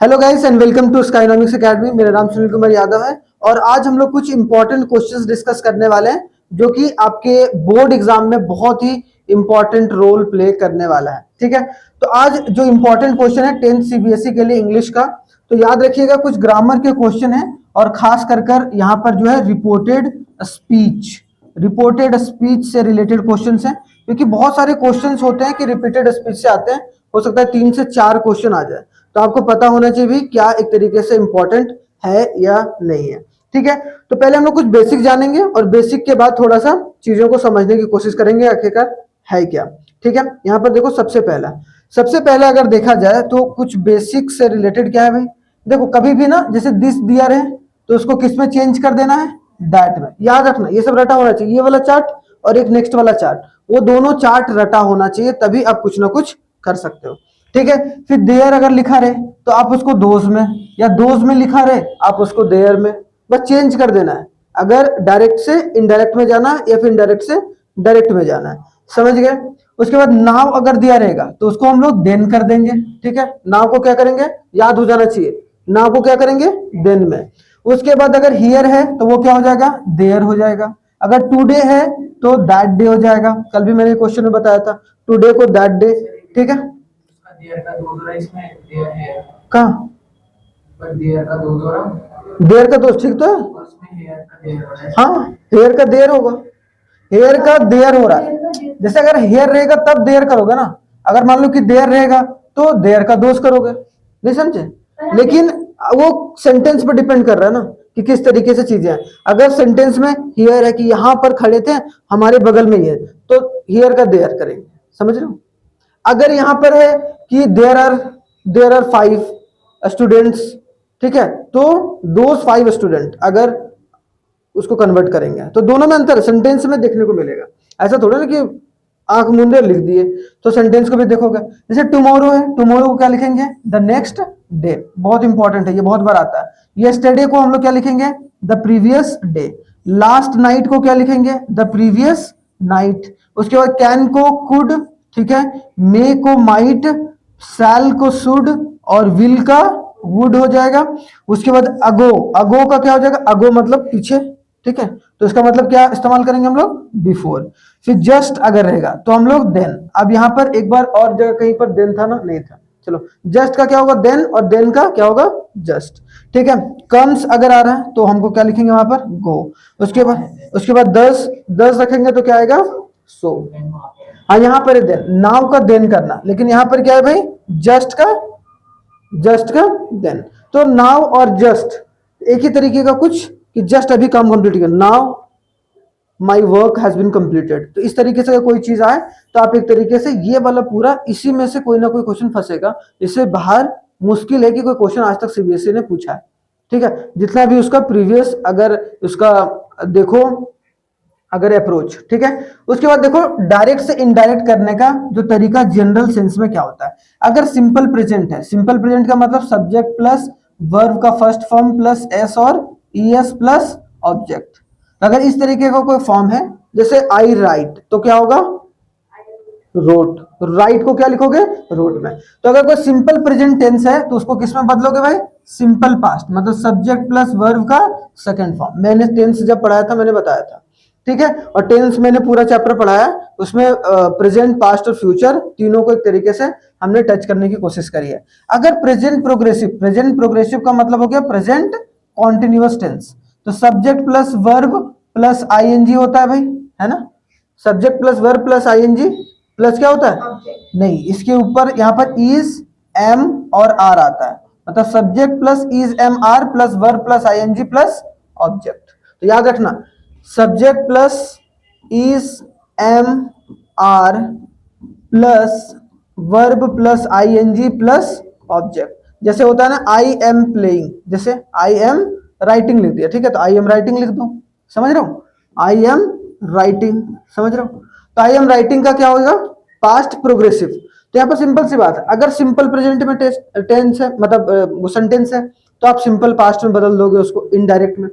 Hello guys and welcome to Skynomics academy. मेरा नाम सुनील कुमार यादव है और आज हम लोग कुछ इंपॉर्टेंट क्वेश्चंस डिस्कस करने वाले हैं जो कि आपके बोर्ड एग्जाम में बहुत ही इंपॉर्टेंट रोल प्ले करने वाला है। ठीक है, तो आज जो इंपॉर्टेंट क्वेश्चन है 10th सीबीएसई के लिए इंग्लिश का, तो याद रखिएगा कुछ ग्रामर के क्वेश्चन है और खास कर यहाँ पर जो है रिपोर्टेड स्पीच से रिलेटेड क्वेश्चन है, क्योंकि बहुत सारे क्वेश्चन होते हैं कि रिपीटेड स्पीच से आते हैं। हो सकता है 3 से 4 क्वेश्चन आ जाए, तो आपको पता होना चाहिए भी क्या एक तरीके से इंपॉर्टेंट है या नहीं है। ठीक है, तो पहले हम लोग कुछ बेसिक जानेंगे और बेसिक के बाद थोड़ा सा चीजों को समझने की कोशिश करेंगे आखिरकार है क्या। ठीक है, यहाँ पर देखो सबसे पहला अगर देखा जाए तो कुछ बेसिक से रिलेटेड क्या है भाई। देखो कभी भी ना जैसे दिस दिया रहे तो उसको किस में चेंज कर देना है, दैट में। याद रखना ये सब रटा होना चाहिए, ये वाला चार्ट और एक नेक्स्ट वाला चार्ट, वो दोनों चार्ट रटा होना चाहिए, तभी आप कुछ ना कुछ कर सकते हो। ठीक है, फिर देयर अगर लिखा रहे तो आप उसको दोज में, या दोज में लिखा रहे आप उसको देयर में, बस चेंज कर देना है। अगर डायरेक्ट से इनडायरेक्ट में जाना है या फिर इनडायरेक्ट से डायरेक्ट में जाना है, समझ गए। उसके बाद नाव अगर दिया रहेगा तो उसको हम लोग देन कर देंगे। ठीक है, नाव को क्या करेंगे, याद हो जाना चाहिए, नाव को क्या करेंगे देन में। उसके बाद अगर हियर है तो वो क्या हो जाएगा, देयर हो जाएगा। अगर टुडे है तो दैट डे हो जाएगा, कल भी मैंने क्वेश्चन में बताया था, टुडे को दैट डे। ठीक है, देयर का दो जोड़ा इसमें देयर है कहाँ पर देयर का दो जोड़ा देयर का दोस्त ठीक तो है। उसमें हेयर का देयर हो रहा है। हाँ, हेयर का देयर होगा, हेयर का देयर हो रहा है। जैसे अगर हेयर रहेगा तब देयर करोगे ना, अगर मान लो कि देयर रहेगा तो देयर का दोस्त करोगे, नहीं समझे। लेकिन वो सेंटेंस पे डिपेंड कर रहा है ना कि किस तरीके से चीजें हैं। अगर सेंटेंस में हियर है कि यहाँ पर खड़े थे, हमारे बगल में ही है, तो हियर का देयर करेंगे, समझ रहे हो। अगर यहाँ पर है कि देयर आर 5 स्टूडेंट्स, ठीक है, तो दोज 5 स्टूडेंट अगर उसको कन्वर्ट करेंगे तो दोनों में अंतर सेंटेंस में देखने को मिलेगा। ऐसा थोड़ा ना कि आंख मूंदे लिख दिए, तो सेंटेंस को भी देखोगे। जैसे टुमारो है, टुमारो को क्या लिखेंगे, द नेक्स्ट डे, बहुत इंपॉर्टेंट है, ये बहुत बार आता है। यस्टरडे को हम लोग क्या लिखेंगे, the previous day. Last night को क्या लिखेंगे, द प्रीवियस नाइट। उसके बाद कैन को कुड, ठीक है, मे को माइट, सैल को शुड और विल का वुड हो जाएगा। उसके बाद अगो, अगो का क्या हो जाएगा, अगो मतलब पीछे। ठीक है, तो इसका मतलब क्या इस्तेमाल करेंगे हम लोग, बिफोर। फिर जस्ट अगर रहेगा तो हम लोग देन। अब यहाँ पर एक बार और जगह कहीं पर देन था ना, नहीं था, चलो जस्ट का क्या होगा देन, और देन का क्या होगा जस्ट। ठीक है, कम्स अगर आ रहा है तो हमको क्या लिखेंगे वहां पर, गो। उसके बाद दस रखेंगे तो क्या आएगा, सो। हाँ, यहाँ पर देन, नाउ का देन करना, लेकिन यहाँ पर क्या है भाई, जस्ट का देन। तो नाउ और जस्ट एक ही तरीके का कुछ, कि जस्ट अभी काम कंप्लीट किया, now my work has been completed. तो इस तरीके से अगर कोई चीज आए तो आप एक तरीके से ये वाला पूरा, इसी में से कोई ना कोई क्वेश्चन फंसेगा। इससे बाहर मुश्किल है कि कोई क्वेश्चन आज तक सीबीएसई ने पूछा है। ठीक है, जितना भी उसका प्रीवियस अगर उसका देखो अगर अप्रोच। ठीक है, उसके बाद देखो डायरेक्ट से इनडायरेक्ट करने का जो तरीका जनरल सेंस में क्या होता है। अगर सिंपल प्रेजेंट है, सिंपल प्रेजेंट का मतलब सब्जेक्ट प्लस वर्ब का फर्स्ट फॉर्म प्लस एस और ईएस प्लस ऑब्जेक्ट। अगर इस तरीके का कोई फॉर्म है, जैसे आई राइट, तो क्या होगा, रोट। राइट को क्या लिखोगे, रोट में। तो अगर कोई सिंपल प्रेजेंट टेंस है तो उसको किस में बदलोगे भाई, सिंपल पास्ट, मतलब सब्जेक्ट प्लस वर्ब का सेकंड फॉर्म। मैंने टेंस जब पढ़ाया था मैंने बताया था। ठीक है, और टेंस मैंने पूरा चैप्टर पढ़ाया, उसमें प्रेजेंट पास्ट और फ्यूचर तीनों को एक तरीके से हमने टच करने की कोशिश करी है। अगर प्रेजेंट प्रोग्रेसिव का मतलब हो गया प्रेजेंट कॉन्टिन्यूअस टेंस, तो subject plus verb plus ING होता है भाई, है ना। Subject plus verb plus ING plus क्या होता है, नहीं, इसके ऊपर यहाँ पर इज एम और आर आता है, मतलब subject plus is am are plus verb plus ING plus object. तो याद रखना, subject plus is am are plus verb plus ING plus object. जैसे होता है ना आई एम प्लेइंग, जैसे आई एम राइटिंग लिख दिया, ठीक है, तो आई एम राइटिंग लिख दो, समझ रहे हो, आई एम राइटिंग, समझ रहे हो। तो आई एम राइटिंग का क्या होगा, पास्ट प्रोग्रेसिव। तो यहाँ पर सिंपल सी बात है, अगर सिंपल प्रेजेंट में टेंस है, मतलब वो सेंटेंस है, तो आप सिंपल पास्ट में बदल दोगे उसको इनडायरेक्ट में।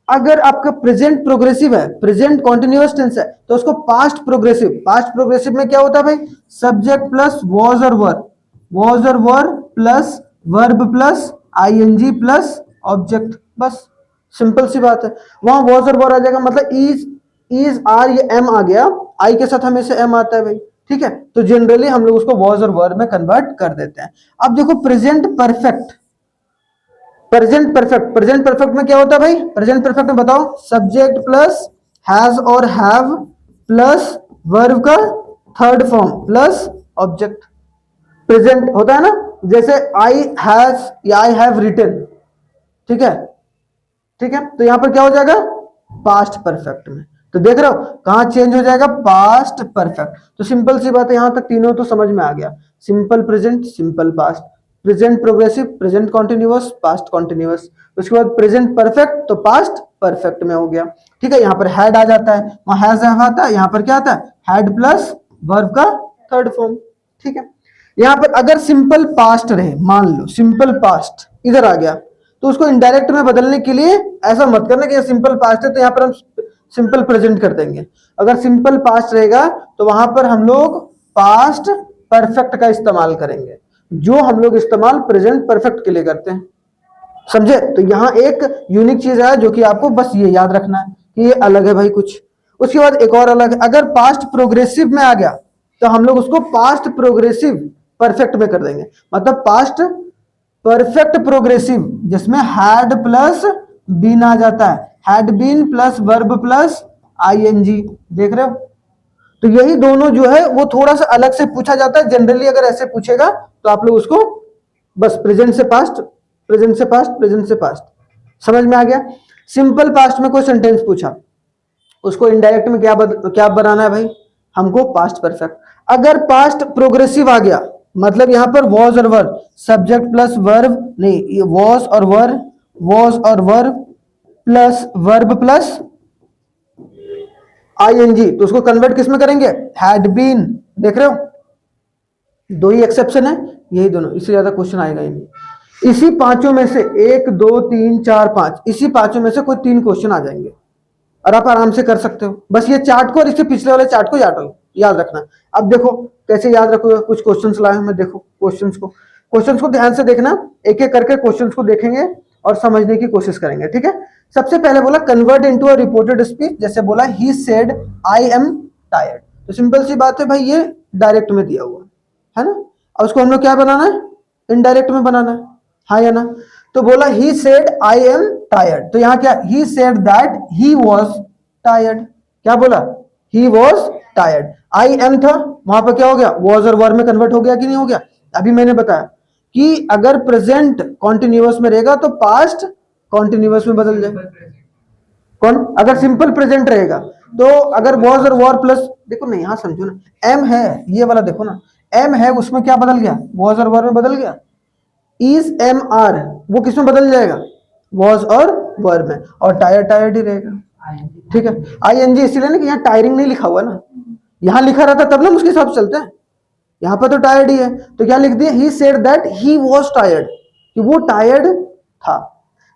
अगर आपका प्रेजेंट प्रोग्रेसिव है, प्रेजेंट कॉन्टिन्यूअस टेंस है, तो उसको पास्ट प्रोग्रेसिव में क्या होता है भाई, सब्जेक्ट प्लस वॉज और were plus verb plus ING plus object, बस सिंपल सी बात है। वहां वॉज और वर आ जाएगा, मतलब इज आर ये एम आ गया, आई के साथ हमेशा एम आता है भाई, ठीक है। तो जनरली हम लोग उसको वॉज और वर में कन्वर्ट कर देते हैं। अब देखो प्रेजेंट परफेक्ट, प्रेजेंट परफेक्ट में क्या होता है भाई? प्रेजेंट परफेक्ट में बताओ, सब्जेक्ट प्लस हैज और हैव प्लस वर्ब का third form plus object present होता है ना। जैसे आई हैज या आई हैव रिटन, ठीक है, ठीक है। तो यहां पर क्या हो जाएगा? पास्ट परफेक्ट में। तो देख रहे हो कहां चेंज हो जाएगा? Past perfect. तो सिंपल सी बात है, यहां तक तीनों तो समझ में आ गया। Simple present, simple past, present progressive, present continuous, past continuous. उसके बाद प्रेजेंट परफेक्ट, तो पास्ट परफेक्ट में हो गया, ठीक है। यहाँ पर हैड आ जाता है, वहां हैज आता है, यहाँ पर क्या आता है? हैड प्लस वर्ब का थर्ड फॉर्म, ठीक है। यहाँ पर अगर सिंपल पास्ट रहे, मान लो सिंपल पास्ट इधर आ गया, तो उसको इनडायरेक्ट में बदलने के लिए ऐसा मत करना कि सिंपल पास्ट है तो यहाँ पर हम सिंपल प्रेजेंट कर देंगे। अगर सिंपल पास्ट रहेगा तो वहां पर हम लोग पास्ट परफेक्ट का इस्तेमाल करेंगे, जो हम लोग इस्तेमाल प्रेजेंट परफेक्ट के लिए करते हैं, समझे। तो यहाँ एक यूनिक चीज है जो कि आपको बस ये याद रखना है कि ये अलग है भाई कुछ। उसके बाद एक और अलग है, अगर पास्ट प्रोग्रेसिव में आ गया तो हम लोग उसको पास्ट प्रोग्रेसिव परफेक्ट में कर देंगे, मतलब पास्ट परफेक्ट प्रोग्रेसिव जिसमें हैड प्लस बीन आ जाता है, had been plus verb plus ING, देख रहे हो। तो यही दोनों जो है वो थोड़ा सा अलग से पूछा जाता है। जनरली अगर ऐसे पूछेगा तो आप लोग उसको बस प्रेजेंट से पास्ट, प्रेजेंट से पास्ट, प्रेजेंट से पास्ट, समझ में आ गया। सिंपल पास्ट में कोई सेंटेंस पूछा, उसको इनडायरेक्ट में क्या बनाना है भाई? हमको पास्ट परफेक्ट। अगर पास्ट प्रोग्रेसिव आ गया, मतलब यहां पर वॉज और वर्ब, सब्जेक्ट प्लस वर्ब नहीं, ये वॉज और verb plus verb plus ING, तो उसको कन्वर्ट किस में करेंगे? हैड बीन, देख रहे हो। दो ही एक्सेप्शन है, यही दोनों, इससे ज्यादा क्वेश्चन आएगा ही नहीं। इसी पांचों में से 1 2 3 4 5, इसी पांचों में से कोई 3 क्वेश्चन आ जाएंगे और आप आराम से कर सकते हो। बस ये चार्ट को और इसके पिछले वाले चार्ट को याद रखना। अब देखो कैसे याद रखोगे, कुछ क्वेश्चंस लाए हैं, देखो क्वेश्चंस को ध्यान से देखना, एक एक करके क्वेश्चंस को देखेंगे और समझने की कोशिश करेंगे, ठीक है। सबसे पहले बोला convert into a reported speech, जैसे बोला ही सेड आई एम टायर्ड, तो सिंपल सी बात है भाई, ये डायरेक्ट में दिया हुआ है ना। और उसको हम लोग क्या बनाना है? इनडायरेक्ट में बनाना है, हाँ या ना। तो बोला ही सेड आई एम टायर्ड, तो यहाँ क्या? ही said that he was tired, क्या बोला? He was tired. I am था, वहां पर क्या हो गया? वॉज और वर में कन्वर्ट हो गया कि नहीं हो गया? अभी मैंने बताया कि अगर प्रेजेंट कॉन्टिन्यूअस में रहेगा तो पास्ट कॉन्टिन्यूअस में बदल जाए। कौन? अगर सिंपल प्रेजेंट रहेगा तो अगर वॉज और वॉर प्लस, देखो नहीं यहाँ समझो ना, एम है ये वाला, देखो ना एम है, उसमें क्या बदल गया? वॉज और वॉर में बदल गया। इज एम आर, वो किसमें बदल जाएगा? वॉज और वर्ब में, और टायर्ड ही रहेगा, ठीक है। आईएनजी इसीलिए ना कि यहाँ टायरिंग नहीं लिखा हुआ ना, यहाँ लिखा रहता तब ना उसके हिसाब से चलते हैं, यहाँ पर तो टायर्ड ही है, तो क्या लिख दिया? ही said that he was tired, कि वो टायर्ड था,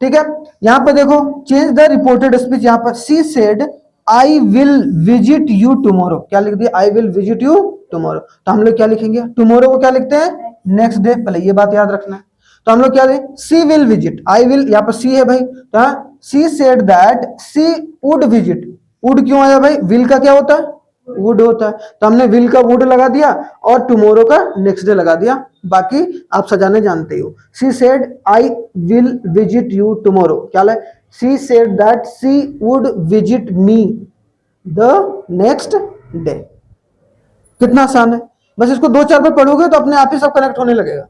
ठीक है। यहाँ पर देखो चेंज द रिपोर्टेड स्पीच, यहाँ पर सी said I will visit you tomorrow, क्या लिख दिया? आई विल विजिट यू टुमारो। तो हम लोग क्या लिखेंगे? टुमारो को क्या लिखते हैं? नेक्स्ट डे, पहले ये बात याद रखना है। तो हम लोग क्या दें? She will visit, I will यहाँ पर सी है भाई, तो she said that she would visit, would क्यों आया भाई? विल का क्या होता है? वुड होता है, तो हमने विल का वुड लगा दिया और टुमारो का नेक्स्ट डे लगा दिया, बाकी आप सजाने जानते हो। She said I will visit you tomorrow, क्या है? She said that she would visit me the next day. कितना आसान है, बस इसको 2-4 बार पढ़ोगे तो अपने आप ही सब कनेक्ट होने लगेगा,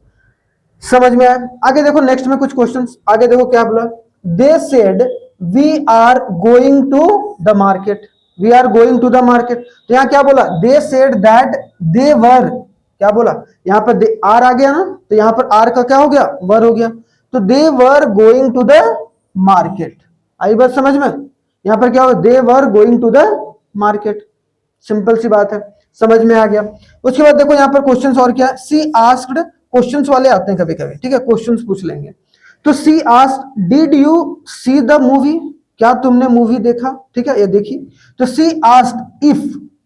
समझ में आया। आगे देखो नेक्स्ट में कुछ क्वेश्चंस, आगे देखो क्या बोला? They said we are going to the market, we are going to the market, तो यहाँ क्या बोला? दे सेड दैट दे वर, क्या बोला? यहाँ पर आर आ गया ना, तो यहाँ पर आर का क्या हो गया? वर हो गया, तो they were going to the market. आई बात समझ में? यहाँ पर क्या होगा? They were going to the market, simple सी बात है, समझ में आ गया। उसके बाद देखो यहाँ पर क्वेश्चंस और क्या? सी आस्क्ड, क्वेश्चंस वाले आते हैं कभी कभी, ठीक है, क्वेश्चंस पूछ लेंगे। तो she asked did you see the movie, क्या तुमने मूवी देखा, ठीक है, ये देखी। तो सी आस्क्ड इफ,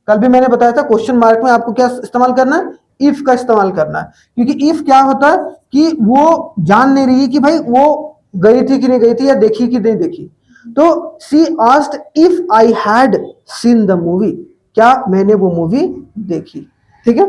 कल भी मैंने बताया था क्वेश्चन मार्क में आपको क्या इस्तेमाल करना है? इफ का इस्तेमाल करना है, क्योंकि इफ क्या होता है कि वो जान नहीं रही कि भाई वो गई थी कि नहीं गई थी या देखी कि नहीं देखी। तो she asked if I had seen the movie, क्या मैंने वो मूवी देखी। ठीक है,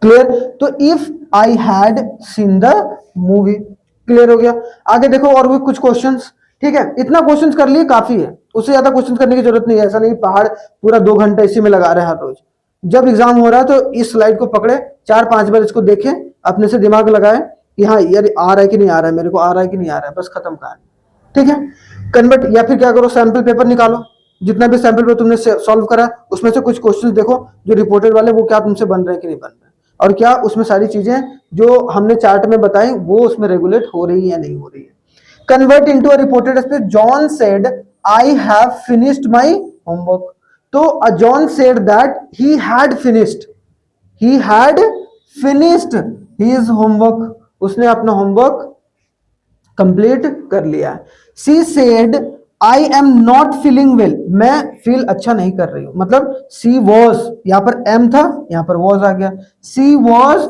क्लियर। तो if I had seen the movie, clear हो गया। आगे देखो और भी कुछ क्वेश्चंस। ठीक है, इतना क्वेश्चंस कर लिए काफी है, उससे ज्यादा क्वेश्चंस करने की जरूरत नहीं है। ऐसा नहीं पहाड़ पूरा 2 घंटा इसी में लगा रहे हैं हर रोज। जब एग्जाम हो रहा है तो इस स्लाइड को पकड़े, 4-5 बार इसको देखें, अपने से दिमाग लगाए कि हाँ यार आ रहा है कि नहीं आ रहा है, मेरे को आ रहा है कि नहीं आ रहा है, बस खत्म कहानी। ठीक है, कन्वर्ट या फिर क्या करो, सैंपल पेपर निकालो, जितना भी सैंपल पेपर तुमने सॉल्व करा उसमें से कुछ क्वेश्चंस देखो जो रिपोर्टेड वाले, वो क्या तुमसे बन रहे हैं कि नहीं बन रहे, और क्या उसमें सारी चीजें जो हमने चार्ट में बताई वो उसमें रेगुलेट हो रही है या नहीं हो रही है। Convert into a reported speech. John said I have finished my homework. तो John said that he had finished his homework, उसने अपना होमवर्क कंप्लीट कर लिया। She said I am not feeling well, मैं फील अच्छा नहीं कर रही हूं, मतलब सी वॉज, यहां पर एम था यहां पर वॉज आ गया, सी वॉज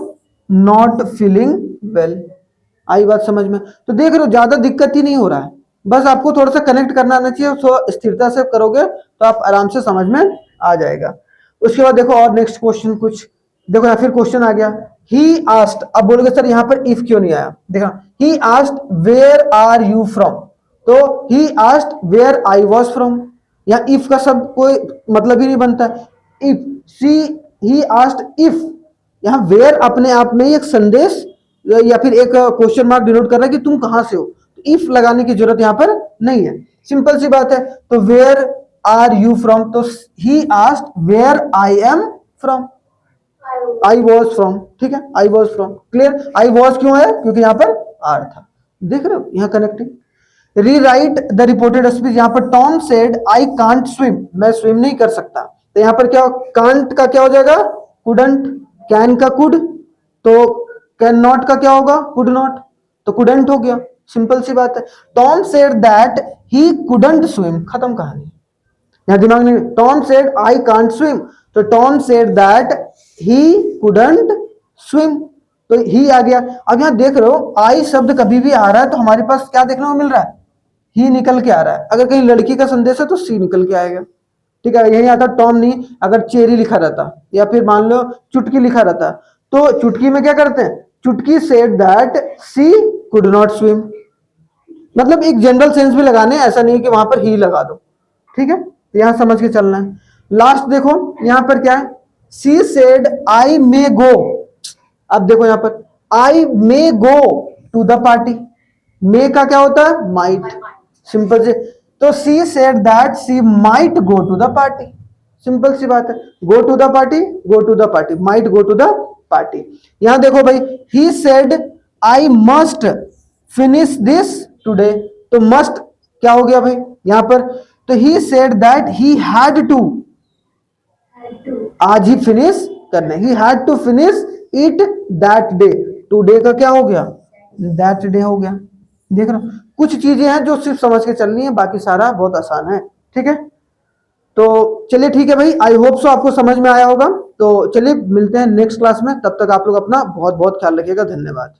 नॉट फीलिंग वेल। आई बात समझ में? तो देख रहे हो ज्यादा दिक्कत ही नहीं हो रहा है, बस आपको थोड़ा सा कनेक्ट करना आना चाहिए, तो स्थिरता से करोगे तो आप आराम से समझ में आ जाएगा। उसके बाद देखो और नेक्स्ट क्वेश्चन कुछ देखो, या फिर क्वेश्चन आ गया ही आस्क्ड। अब बोलोगे सर यहाँ पर इफ क्यों नहीं आया, देखा he asked where are you from, तो he asked where I was from, या इफ का शब्द कोई मतलब ही नहीं बनता। If she he asked if, यहाँ वेयर अपने आप में ही एक संदेश या फिर एक क्वेश्चन मार्क डिनोट कर रहा है कि तुम कहां से हो, इफ लगाने की जरूरत यहां पर नहीं है, सिंपल सी बात है। तो वेयर आर यू फ्रॉम, तो he asked where I am from, I was from. ठीक है, I was from, clear. I was क्यों है, क्योंकि यहां पर आर था, देख रहे हो यहां connecting. Rewrite the reported speech, यहां पर Tom said I can't swim, मैं स्विम नहीं कर सकता, तो यहां पर क्या, कांट का क्या हो जाएगा, कुडंट, कैन का कुड, तो कैन नॉट का क्या होगा, कुड नॉट, तो कुडंट हो गया, सिंपल सी बात है। Tom said that he couldn't swim, खत्म कहानी, यहां दिमाग नहीं। Tom said I can't swim, तो Tom said that he couldn't swim, तो ही आ गया। अब यहां देख रहे हो आई शब्द कभी भी आ रहा है तो हमारे पास क्या देखने को मिल रहा है, ही निकल के आ रहा है। अगर कहीं लड़की का संदेश है तो सी निकल के आएगा। ठीक है, यही आता टॉम नहीं, अगर चेरी लिखा रहता या फिर मान लो चुटकी लिखा रहता, तो चुटकी में क्या करते हैं, Chutki said that she could not swim, मतलब एक जनरल सेंस भी लगाने, ऐसा नहीं कि वहां पर ही लगा दो। ठीक है, तो यहां समझ के चलना है। लास्ट देखो यहां पर क्या है, सी सेड आई मे गो, अब देखो यहां पर I may go to the party, may का क्या होता है, माइट, सिंपल से, तो she said that she might go to the party, simple सी बात है, go to the party, go to the party, might go to the party. यहां देखो भाई, he said I must finish this today, तो must क्या हो गया भाई यहां पर, तो he said that he had to, आज ही फिनिश करना, he had to finish it that day, today का क्या हो गया, दैट डे हो गया। देख रहे हो कुछ चीजें हैं जो सिर्फ समझ के चलनी है, बाकी सारा बहुत आसान है। ठीक है, तो चलिए ठीक है भाई, आई होप सो आपको समझ में आया होगा। तो चलिए मिलते हैं नेक्स्ट क्लास में, तब तक आप लोग अपना बहुत बहुत ख्याल रखिएगा, धन्यवाद।